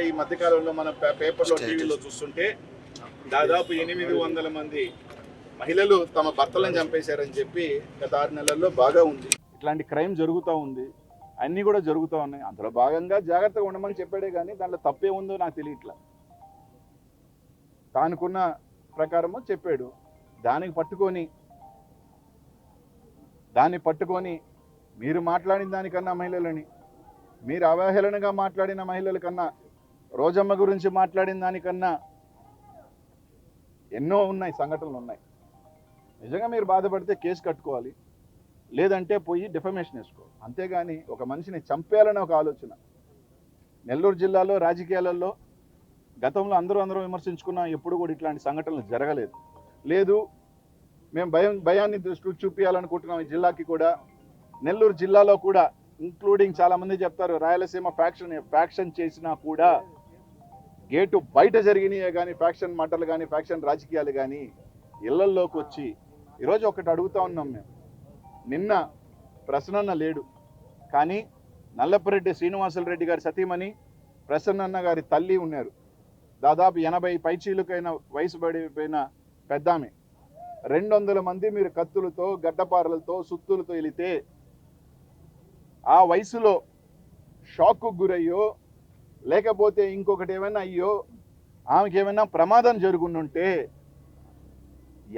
ఈ మధ్యకాలంలో మన పేపర్లో టీవీలో చూస్తుంటే దాదాపు 800 మంది మహిళలు తమ భర్తలను చంపేశారని చెప్పి గత 6 నెలల్లో బాగా ఉంది. ఇట్లాంటి క్రైమ్ జరుగుతూ ఉంది, అన్నీ కూడా జరుగుతూ ఉన్నాయి. అందులో భాగంగా జాగ్రత్తగా ఉండమని చెప్పాడే కానీ దాంట్లో తప్పే ఉందో నాకు తెలియట్లా. తానుకున్న ప్రకారము చెప్పాడు. దాన్ని పట్టుకొని మీరు మాట్లాడిన దానికన్నా మహిళలని, మీరు అవహేళనగా మాట్లాడిన మహిళల కన్నా, రోజమ్మ గురించి మాట్లాడిన దానికన్నా ఎన్నో ఉన్నాయి, సంఘటనలు ఉన్నాయి. నిజంగా మీరు బాధపడితే కేసు కట్టుకోవాలి, లేదంటే పోయి డిఫమేషన్ వేసుకోవాలి. అంతేగాని ఒక మనిషిని చంపేయాలని ఒక ఆలోచన. నెల్లూరు జిల్లాలో రాజకీయాలలో గతంలో అందరూ విమర్శించుకున్నా ఎప్పుడు కూడా ఇట్లాంటి సంఘటనలు జరగలేదు. లేదు మేము భయాన్ని దృష్టి చూపించాలనుకుంటున్నాం ఈ జిల్లాకి కూడా. నెల్లూరు జిల్లాలో కూడా ఇంక్లూడింగ్ చాలామంది చెప్తారు రాయలసీమ ఫ్యాక్షన్ చేసినా కూడా గేటు బయట జరిగినాయే కానీ ఫ్యాక్షన్ మాటలు కానీ ఫ్యాక్షన్ రాజకీయాలు కానీ ఇళ్లల్లోకి వచ్చి ఈరోజు ఒకటి అడుగుతా ఉన్నాం మేము. నిన్న ప్రసన్నన్న లేడు, కానీ నల్లపురెడ్డి శ్రీనివాసులరెడ్డి గారి సతీమణి ప్రసన్నన్న గారి తల్లి ఉన్నారు. దాదాపు 80 పైచీలకైన వయసు పడిపోయిన పెద్దామె. 200 మంది మీరు కత్తులతో గడ్డపారలతో సుత్తులతో వెళితే ఆ వయసులో షాక్కు గురయ్యో లేకపోతే ఇంకొకటి ఏమైనా అయ్యో ఆమెకి ఏమైనా ప్రమాదం జరుగుంటే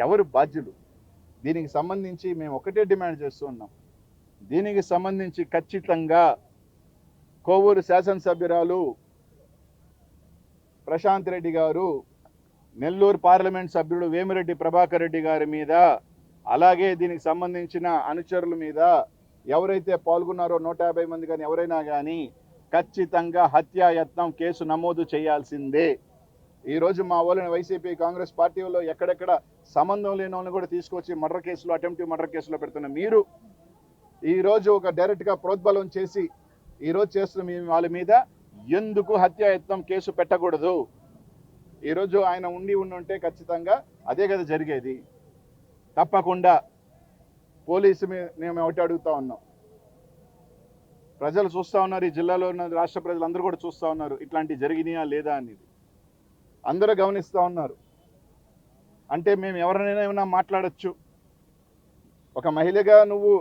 ఎవరు బాధ్యులు? దీనికి సంబంధించి మేము ఒకటే డిమాండ్ చేస్తూ ఉన్నాం. దీనికి సంబంధించి ఖచ్చితంగా కోవూరు శాసనసభ్యురాలు ప్రశాంత్ రెడ్డి గారు, నెల్లూరు పార్లమెంట్ సభ్యుడు వేమిరెడ్డి ప్రభాకర్ రెడ్డి గారి మీద, అలాగే దీనికి సంబంధించిన అనుచరుల మీద ఎవరైతే పాల్గొన్నారో 150 మంది కానీ ఎవరైనా కానీ ఖచ్చితంగా హత్యాయత్నం కేసు నమోదు చేయాల్సిందే. ఈరోజు మా వాళ్ళని వైసీపీ కాంగ్రెస్ పార్టీ వాళ్ళు ఎక్కడెక్కడ సంబంధం లేని వాళ్ళని కూడా తీసుకొచ్చి మర్డర్ కేసులో, అటెంప్టివ్ మర్డర్ కేసులో పెడుతున్న మీరు ఈరోజు ఒక డైరెక్ట్గా ప్రోద్బలం చేసి ఈరోజు చేస్తున్న వాళ్ళ మీద ఎందుకు హత్యాయత్నం కేసు పెట్టకూడదు? ఈరోజు ఆయన ఉంటే ఖచ్చితంగా అదే కదా జరిగేది. తప్పకుండా పోలీసు మేము ఒకటి అడుగుతా ఉన్నాం. ప్రజలు చూస్తూ ఉన్నారు, ఈ జిల్లాలో ఉన్న రాష్ట్ర ప్రజలందరూ కూడా చూస్తూ ఉన్నారు ఇట్లాంటివి జరిగినాయా లేదా అనేది అందరూ గమనిస్తూ ఉన్నారు. అంటే మేము ఎవరినైనా ఏమైనా మాట్లాడచ్చు. ఒక మహిళగా నువ్వు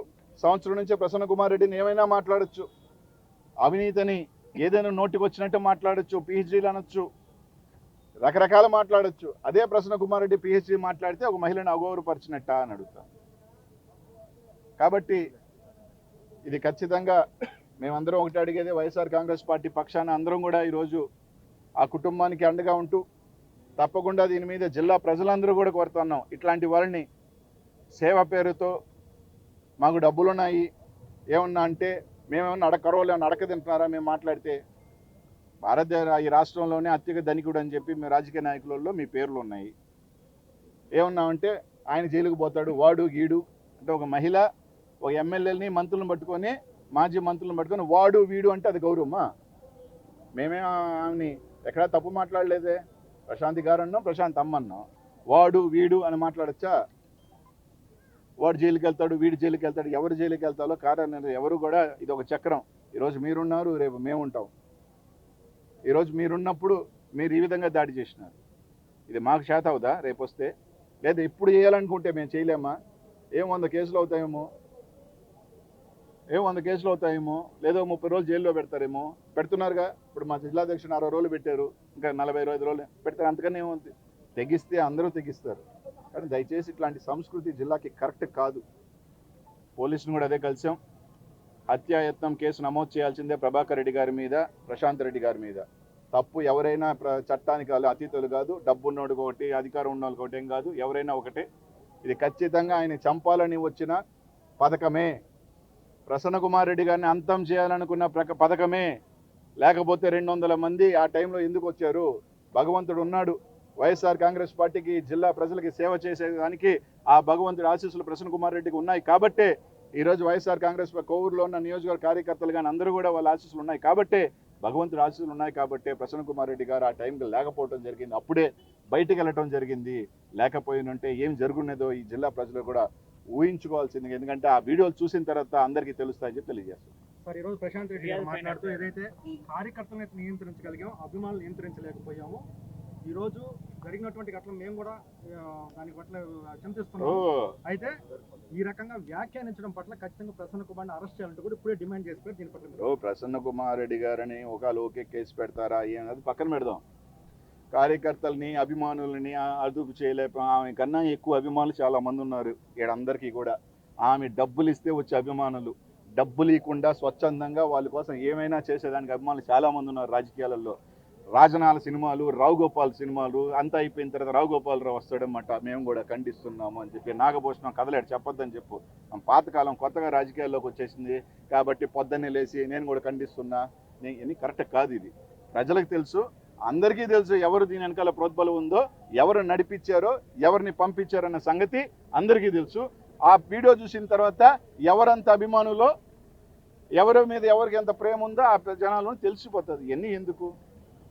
సంవత్సరం నుంచి ప్రసన్న కుమార్ రెడ్డిని ఏమైనా మాట్లాడచ్చు, అవినీతిని ఏదైనా నోటికి వచ్చినట్టు మాట్లాడచ్చు, పిహెచ్డీలు అనొచ్చు, రకరకాల మాట్లాడచ్చు. అదే ప్రసన్న కుమార్ రెడ్డి పిహెచ్డీ మాట్లాడితే ఒక మహిళను అగౌరవపరిచినట్ట అని అడుగుతాం. కాబట్టి ఇది ఖచ్చితంగా మేమందరం ఒకటి అడిగేది, వైఎస్ఆర్ కాంగ్రెస్ పార్టీ పక్షాన అందరం కూడా ఈరోజు ఆ కుటుంబానికి అండగా ఉంటూ తప్పకుండా దీని మీద జిల్లా ప్రజలందరూ కూడా కోరుతున్నాం. ఇట్లాంటి వాళ్ళని సేవ పేరుతో మాకు డబ్బులున్నాయి ఏమన్నా అంటే మేమేమన్నా కరువులు అడక తింటున్నారా మేము మాట్లాడితే? ఈ రాష్ట్రంలోనే అత్యధిక ధనికుడు అని చెప్పి మీ రాజకీయ నాయకులలో మీ పేర్లు ఉన్నాయి. ఏమన్నామంటే ఆయన జైలుకు పోతాడు, వాడు గీడు అంటే ఒక మహిళ ఒక ఎమ్మెల్యేలని మంత్రులను పట్టుకొని, మాజీ మంత్రులను పట్టుకొని వాడు వీడు అంటే అది గౌరవమా? మేమే ఆమెని ఎక్కడా తప్పు మాట్లాడలేదే. ప్రశాంతి గారు అన్నాం, ప్రశాంత్ అమ్మ అన్నాం. వాడు వీడు అని మాట్లాడచ్చా? వాడు జైలుకి వెళ్తాడు, వీడు జైలుకి వెళ్తాడు. ఎవరు జైలుకి వెళ్తాలో కారణం ఎవరు కూడా, ఇది ఒక చక్రం. ఈరోజు మీరున్నారు, రేపు మేము ఉంటాం. ఈరోజు మీరున్నప్పుడు మీరు ఈ విధంగా దాడి చేసినారు. ఇది మాకు చేత అవుదా రేపు వస్తే? లేదా ఇప్పుడు చేయాలనుకుంటే మేము చేయలేమా? 100 కేసులు అవుతాయేమో, 100 కేసులు అవుతాయేమో, లేదో 30 రోజులు జైల్లో పెడతారేమో. పెడుతున్నారుగా. ఇప్పుడు మా జిల్లాధ్యక్షుడు 60 రోజులు పెట్టారు, ఇంకా 45 రోజులు పెడతారు. అంతకన్నా ఏముంది? తెగిస్తే అందరూ తెగిస్తారు. కానీ దయచేసి ఇట్లాంటి సంస్కృతి జిల్లాకి కరెక్ట్ కాదు. పోలీసును కూడా అదే కలిసాం. హత్యాయత్నం కేసు నమోదు చేయాల్సిందే ప్రభాకర్ రెడ్డి గారి మీద, ప్రశాంత్ రెడ్డి గారి మీద. తప్పు ఎవరైనా చట్టానికి అతీతులు కాదు. డబ్బు ఉన్నోడికి ఒకటి, అధికారం ఉన్నోళ్ళకి ఒకటి ఏం కాదు, ఎవరైనా ఒకటే. ఇది ఖచ్చితంగా ఆయన చంపాలని వచ్చిన పథకమే. ప్రసన్న కుమార్ రెడ్డి గారిని అంతం చేయాలనుకున్న పథకమే. లేకపోతే 200 మంది ఆ టైంలో ఎందుకు వచ్చారు? భగవంతుడు ఉన్నాడు. వైఎస్ఆర్ కాంగ్రెస్ పార్టీకి, జిల్లా ప్రజలకి సేవ చేసేదానికి ఆ భగవంతుడి ఆశీస్సులు ప్రసన్న కుమార్ రెడ్డికి ఉన్నాయి కాబట్టే ఈరోజు వైఎస్ఆర్ కాంగ్రెస్ కోవూరులో ఉన్న నియోజకవర్గ కార్యకర్తలు కానీ అందరూ కూడా వాళ్ళ ఆశీస్సులు ఉన్నాయి కాబట్టే, భగవంతుడి ఆశీస్సులు ఉన్నాయి కాబట్టే ప్రసన్న కుమార్ రెడ్డి గారు ఆ టైంకి లేకపోవడం జరిగింది. అప్పుడే బయటికి వెళ్ళటం జరిగింది. లేకపోయినంటే ఏం జరుగునేదో ఈ జిల్లా ప్రజలు కూడా ఊహించుకోవాల్సింది. ఎందుకంటే ఆ వీడియోలు చూసిన తర్వాత అందరికీ తెలుస్తాయని చెప్పి తెలియజేస్తాం. సార్ ఈరోజు ప్రశాంత్ రెడ్డి గారు మాట్లాడుతూ ఏదైతే కార్యకర్తలను నియంత్రించగలిగాం, అభిమానులు నియంత్రించలేకపోయాము. ఈ రోజు జరిగినటువంటి ఘటన మేము కూడా దాని పట్ల చింతిస్తున్నాము. అయితే ఈ రకంగా వ్యాఖ్యానించడం పట్ల ఖచ్చితంగా ప్రసన్న కుమార్ని అరెస్ట్ చేయాలంటూ కూడా ఇప్పుడే డిమాండ్ చేసిపోయి దీని పట్ల ప్రసన్న కుమార్ రెడ్డి గారని ఒక లోకే కేసు పెడతారా ఏమన్నది పక్కన పెడదాం. కార్యకర్తల్ని అభిమానులని అదుపు చేయలేక ఆమె కన్నా ఎక్కువ అభిమానులు చాలా మంది ఉన్నారు ఈడందరికీ కూడా. ఆమె డబ్బులు ఇస్తే వచ్చే అభిమానులు, డబ్బులు ఇవ్వకుండా స్వచ్ఛందంగా వాళ్ళ కోసం ఏమైనా చేసేదానికి అభిమానులు చాలామంది ఉన్నారు రాజకీయాలలో. రాజనాల సినిమాలు, రావు గోపాల్ సినిమాలు అంతా అయిపోయిన తర్వాత రావు గోపాలరావు వస్తాడన్నమాట, మేము కూడా ఖండిస్తున్నాము అని చెప్పి. నాగభూషణం కదలాడు, చెప్పొద్దని చెప్పు. పాతకాలం కొత్తగా రాజకీయాల్లోకి వచ్చేసింది కాబట్టి పొద్దున్నే లేచి నేను కూడా ఖండిస్తున్నా, ఇది కరెక్ట్ కాదు. ఇది ప్రజలకు తెలుసు, అందరికీ తెలుసు ఎవరు దీని వెనకాల ప్రోద్బలం ఉందో, ఎవరు నడిపించారో, ఎవరిని పంపించారన్న సంగతి అందరికీ తెలుసు. ఆ వీడియో చూసిన తర్వాత ఎవరంత అభిమానులో, ఎవరి మీద ఎవరికి ఎంత ప్రేమ ఉందో ఆ జనాలను తెలిసిపోతుంది. ఇవన్నీ ఎందుకు?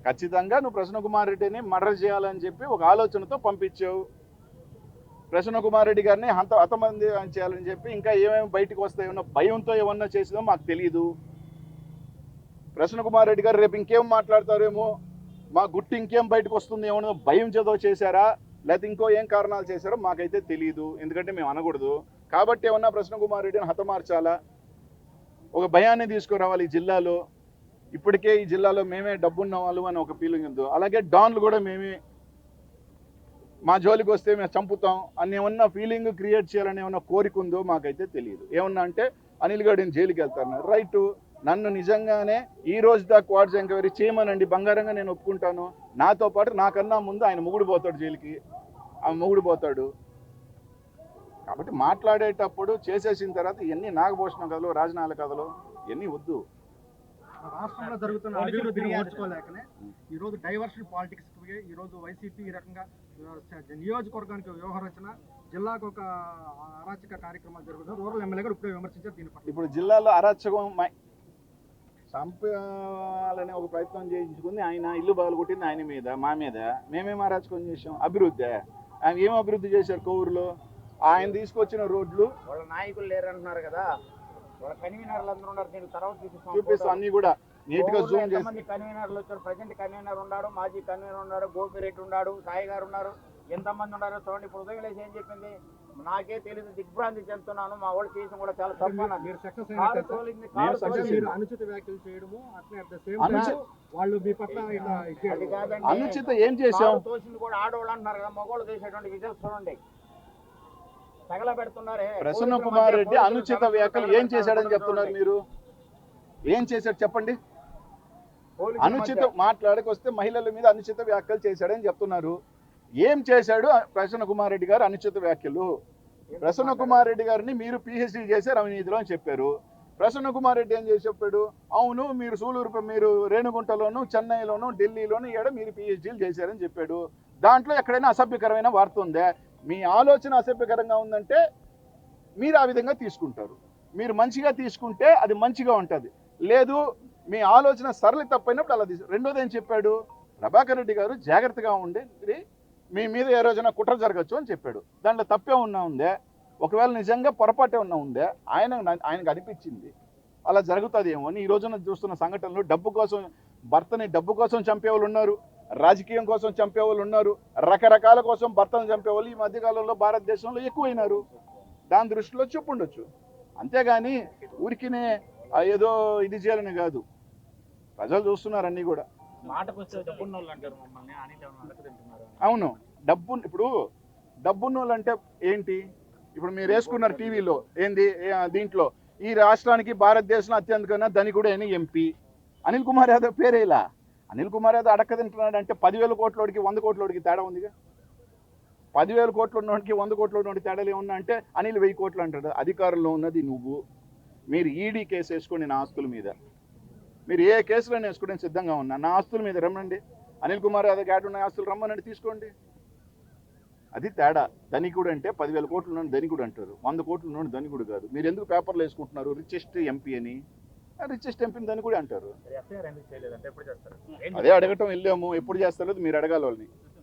ఖచ్చితంగా నువ్వు ప్రసన్న కుమార్ రెడ్డిని మర్డర్ చేయాలని చెప్పి ఒక ఆలోచనతో పంపించావు. ప్రసన్న కుమార్ రెడ్డి గారిని హతమంది చేయాలని చెప్పి ఇంకా ఏమేమి బయటకు వస్తాయో భయంతో ఏమన్నా చేసిందో మాకు తెలియదు. ప్రసన్న కుమార్ రెడ్డి గారు రేపు ఇంకేం మాట్లాడతారేమో, మా గుట్టు ఇంకేం బయటకు వస్తుంది ఏమన్నా భయం చేదో చేశారా, లేకపోతే ఇంకో ఏం కారణాలు చేశారో మాకైతే తెలియదు. ఎందుకంటే మేము అనకూడదు కాబట్టి ఏమన్నా ప్రసన్న కుమార్ రెడ్డిని హతమార్చాలా, ఒక భయాన్ని తీసుకురావాలి ఈ జిల్లాలో. ఇప్పటికే ఈ జిల్లాలో మేమే డబ్బున్న వాళ్ళు అని ఒక ఫీలింగ్ ఉందో, అలాగే డాన్లు కూడా మేమే, మా జోలికి వస్తే మేము చంపుతాం అని ఏమన్నా ఫీలింగ్ క్రియేట్ చేయాలని ఏమన్నా కోరిక ఉందో మాకైతే తెలియదు. ఏమన్నా అంటే అనిల్ గౌడ్ని జైలుకి వెళ్తాను, రైటు. నన్ను నిజంగానే ఈ రోజు దాకా క్వార్ట్స్ ఎంక్వైరీ చేయమనండి, బంగారంగా నేను ఒప్పుకుంటాను. నాతో పాటు నాకన్నా ముందు ఆయన మొగుడు పోతాడు జైలుకి, ఆ మొగుడు పోతాడు. కాబట్టి మాట్లాడేటప్పుడు చేసేసిన తర్వాత ఇవన్నీ నాగభూషణ కథలు, రాజనాల కథలు ఇవన్నీ వద్దు. రాష్ట్రంలో జరుగుతున్న అభివృద్ధిని ఓర్చుకోలేకనే ఈ రోజు డైవర్షన్ పాలిటిక్స్ ఈ రోజు వైసీపీ ఈ రకంగా నియోజకవర్గానికి వ్యవహరించిన, జిల్లాకు ఒక అరాచక కార్యక్రమాలు జరుగుతుంది. రూరల్ ఎమ్మెల్యే కూడా ఇప్పుడే విమర్శించారు దీని పట్ల. ఇప్పుడు జిల్లాలో అరాచకం చంపాలనే ఒక ప్రయత్నం చేయించుకుంది ఆయన, ఇల్లు బదులు కొట్టింది ఆయన మీద, మా మీద. మేమేం అరాచకం చేసాం? అభివృద్ధి. ఆయన ఏం అభివృద్ధి చేశారు కోవూరులో? ఆయన తీసుకొచ్చిన రోడ్లు, వాళ్ళ నాయకులు లేరంటున్నారు కదా, వాళ్ళ కన్వీనర్లు అందరూ ఉన్నారు. దీని తర్వాత చూపిస్తాం అన్ని కూడా నీట్ గా జూమ్ చేసి. ఎంతమంది కన్వీనర్లు వచ్చారు? ప్రజెంట్ కన్వీనర్ ఉన్నాడు, మాజీ కన్వీనర్ ఉన్నాడు, గోపిరెడ్డి ఉన్నాడు, సాయి గారు ఉన్నారు, ఎంతమంది ఉన్నారు చూడండి. ఇప్పుడు ఉదయం లేసి ఏం చెప్పింది, నాకే తెలియదు, దిగ్భ్రాంతి చెందుతున్నాను, మా వాళ్ళు చేసిన కూడా చాలా తప్పు. అనుచిత వ్యాఖ్యలు చేయడము, వాళ్ళు మీ పట్ల అది కాదండి, అనుచిత ఏం చేశాం? తోసింది కూడా ఆడవాళ్ళు అంటున్నారు కదా, మగవాళ్ళు చేసేటువంటి విజువల్స్ చూడండి, తగలబెడుతున్నారే. ప్రసన్న కుమార్ రెడ్డి అనుచిత వ్యాఖ్యలు ఏం చేశాడని చెప్తున్నారు మీరు? ఏం చేశాడు చెప్పండి? అనుచిత మాట్లాడకొస్తే మహిళల మీద అనుచిత వ్యాఖ్యలు చేశాడని చెప్తున్నారు. ఏం చేశాడు ప్రసన్న కుమార్ రెడ్డి గారు అనుచిత వ్యాఖ్యలు? ప్రసన్న కుమార్ రెడ్డి గారిని మీరు పిహెచ్డీ చేశారు అవినీతిలో అని చెప్పారు. ప్రసన్న కుమార్ రెడ్డి ఏం చేసి చెప్పాడు? అవును, మీరు సూలూరు, మీరు రేణుగుంటలోను, చెన్నైలోను, ఢిల్లీలోను మీరు పిహెచ్డీలు చేశారని చెప్పాడు. దాంట్లో ఎక్కడైనా అసభ్యకరమైన వార్త ఉందా? మీ ఆలోచన అసభ్యకరంగా ఉందంటే మీరు ఆ విధంగా తీసుకుంటారు. మీరు మంచిగా తీసుకుంటే అది మంచిగా ఉంటుంది. లేదు, మీ ఆలోచన సరళి తప్పైనప్పుడు అలా రెండోది ఏం చెప్పాడు? ప్రభాకర్ రెడ్డి గారు జాగ్రత్తగా ఉండే, మీ మీద ఏ రోజైనా కుట్ర జరగచ్చు అని చెప్పాడు. దాంట్లో తప్పే ఉన్నా ఉందే? ఒకవేళ నిజంగా పొరపాటే ఉన్నా ఉందే? ఆయనకు అనిపించింది అలా జరుగుతుందేమో అని. ఈ రోజున చూస్తున్న సంఘటనలు, డబ్బు కోసం, భర్తని డబ్బు కోసం చంపేవాళ్ళు ఉన్నారు, రాజకీయం కోసం చంపేవాళ్ళు ఉన్నారు, రకరకాల కోసం భర్తను చంపేవాళ్ళు ఈ మధ్యకాలంలో భారతదేశంలో ఎక్కువైనారు. దాని దృష్టిలో చెప్పుండొచ్చు. అంతేగాని ఊరికినే ఏదో ఇది చేయాలని కాదు. ప్రజలు చూస్తున్నారు అన్నీ కూడా. అవును, ఇప్పుడు డబ్బున్నోళ్ళు అంటే ఏంటి? ఇప్పుడు మీరు వేసుకున్నారు టీవీలో ఏంది, దీంట్లో ఈ రాష్ట్రానికి భారతదేశంలో అత్యంత ధనికుడు అని ఎంపీ అనిల్ కుమార్ యాదవ్ పేరేలా? అనిల్ కుమార్ యాదవ్ అడక్క తింటున్నాడు అంటే 10,000 కోట్లోడికి 100 కోట్లోడికి తేడా ఉందిగా. 10,000 కోట్ల ఉన్నోడికి 100 కోట్ల ఉన్నోడికి తేడాలు ఏమన్నా అంటే అనిల్ 1000 కోట్లు అంటాడు. అధికారంలో ఉన్నది నువ్వు. మీరు ఈడీ కేసు వేసుకోండి నా ఆస్తుల మీద, మీరు ఏ కేసులో వేసుకోవడానికి సిద్ధంగా ఉన్నా. నా ఆస్తుల మీద రమ్మండి, అనిల్ కుమార్ యాదవ్ గాడు ఉన్న ఆస్తులు రమ్మనండి, తీసుకోండి. అది తేడా. ధనికుడు అంటే 10,000 కోట్లు ఉన్న ధనికుడు అంటారు, 100 కోట్లు ఉన్న ధనికుడు కాదు. మీరు ఎందుకు పేపర్లో వేసుకుంటున్నారు రిచెస్ట్ ఎంపీ అని? రిచెస్ట్ ఎంపీని ధనికుడు అంటారు. అదే అడగటం వెళ్ళాము, ఎప్పుడు చేస్తారు మీరు అడగాలి వాళ్ళని.